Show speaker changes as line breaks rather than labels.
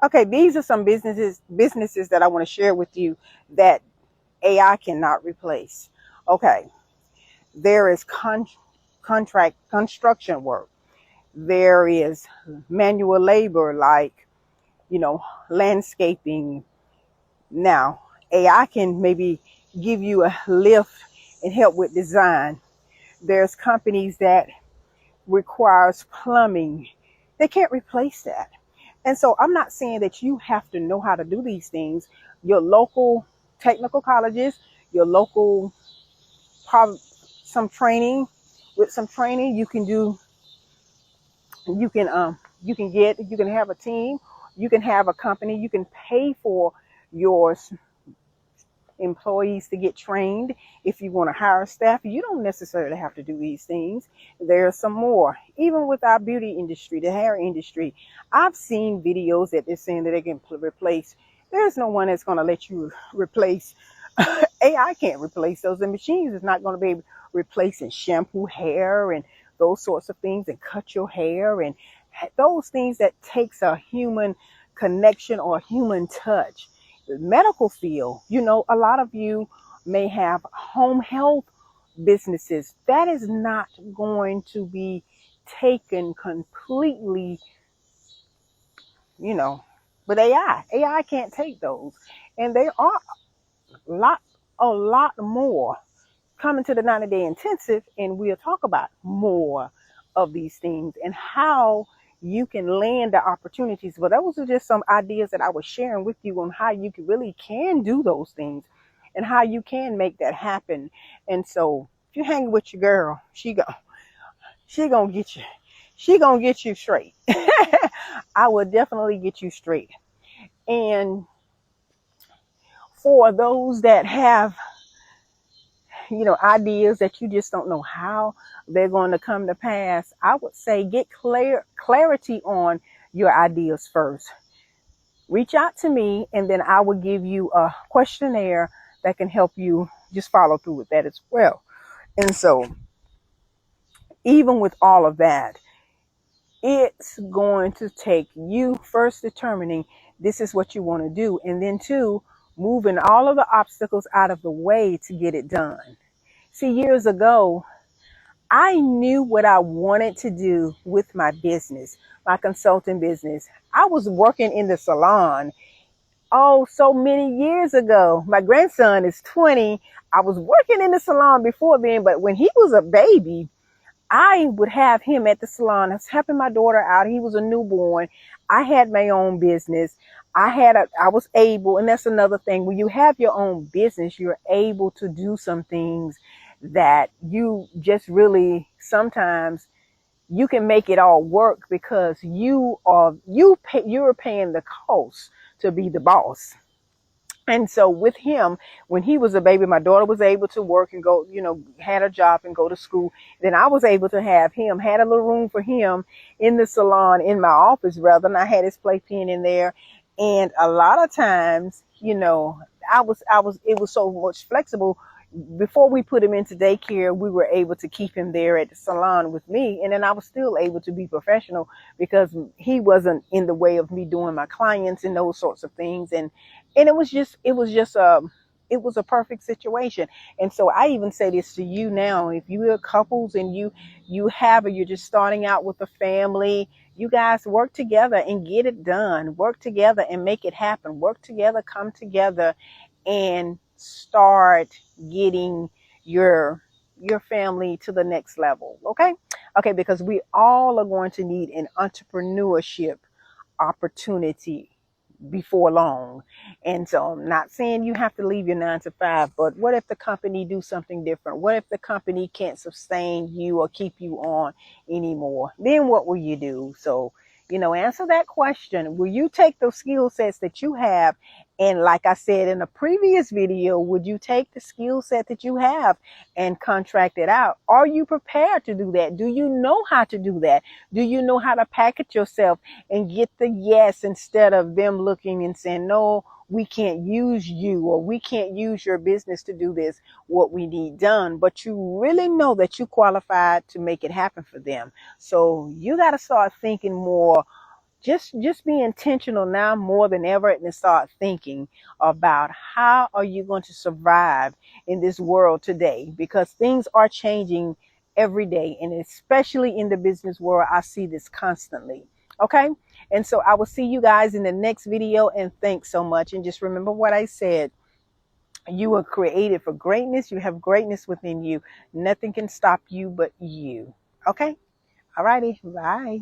Okay, these are some businesses that I want to share with you that AI cannot replace. Okay, there is contract construction work. There is manual labor like, you know, landscaping. Now, AI can maybe give you a lift and help with design. There's companies that requires plumbing. They can't replace that. And so I'm not saying that you have to know how to do these things. Your local technical colleges, your local some training, with some training you can do, you can have a team, you can have a company, you can pay for your employees to get trained. If you want to hire staff, you don't necessarily have to do these things. There's some more. Even with our beauty industry, the hair industry, I've seen videos that they're saying that they can replace. There's no one that's going to let you replace. AI can't replace those. The machines is not going to be able to replace and shampoo hair and those sorts of things and cut your hair and those things that takes a human connection or a human touch. The medical field, you know, a lot of you may have home health businesses. That is not going to be taken completely, you know, but AI can't take those. And there are lot a lot more coming to the 90-day intensive, and we'll talk about more of these things and how you can land the opportunities. But those are just some ideas that I was sharing with you on how you really can do those things and how you can make that happen. And so if you hang with your girl, she gonna get you. She gonna get you straight. I will definitely get you straight. And for those that have, you know, ideas that you just don't know how they're going to come to pass, I would say get clarity on your ideas first. Reach out to me, and then I will give you a questionnaire that can help you just follow through with that as well. And so, even with all of that, it's going to take you first determining this is what you want to do, and then two, moving all of the obstacles out of the way to get it done. See, years ago, I knew what I wanted to do with my business, my consulting business. I was working in the salon, oh, so many years ago. My grandson is 20. I was working in the salon before then, but when he was a baby, I would have him at the salon. I was helping my daughter out. He was a newborn. I had my own business. I was able, and that's another thing. When you have your own business, you're able to do some things that you just really, sometimes you can make it all work because you're paying the cost to be the boss. And so with him, when he was a baby, my daughter was able to work and go, you know, had a job and go to school. Then I was able to have him, had a little room for him in the salon, in my office rather, and I had his playpen in there. And a lot of times, you know, it was so much flexible. Before we put him into daycare, we were able to keep him there at the salon with me. And then I was still able to be professional because he wasn't in the way of me doing my clients and those sorts of things. And it was a perfect situation. And so I even say this to you now, if you are couples and you're just starting out with a family, you guys work together and get it done. Work together and make it happen. Work together, come together and start getting your family to the next level. Okay, because we all are going to need an entrepreneurship opportunity before long. And so I'm not saying you have to leave your 9 to 5, but what if the company do something different? What if the company can't sustain you or keep you on anymore? Then what will you do? So, you know, answer that question. Will you take those skill sets that you have? And like I said in a previous video, would you take the skill set that you have and contract it out? Are you prepared to do that? Do you know how to do that? Do you know how to package yourself and get the yes instead of them looking and saying, no, we can't use you, or we can't use your business to do this, what we need done. But you really know that you qualified to make it happen for them. So you got to start thinking more just be intentional now more than ever, and start thinking about how are you going to survive in this world today, because things are changing every day, and especially in the business world, I see this constantly. Okay. And so I will see you guys in the next video, and thanks so much. And just remember what I said. You were created for greatness. You have greatness within you. Nothing can stop you but you. Okay. All righty. Bye.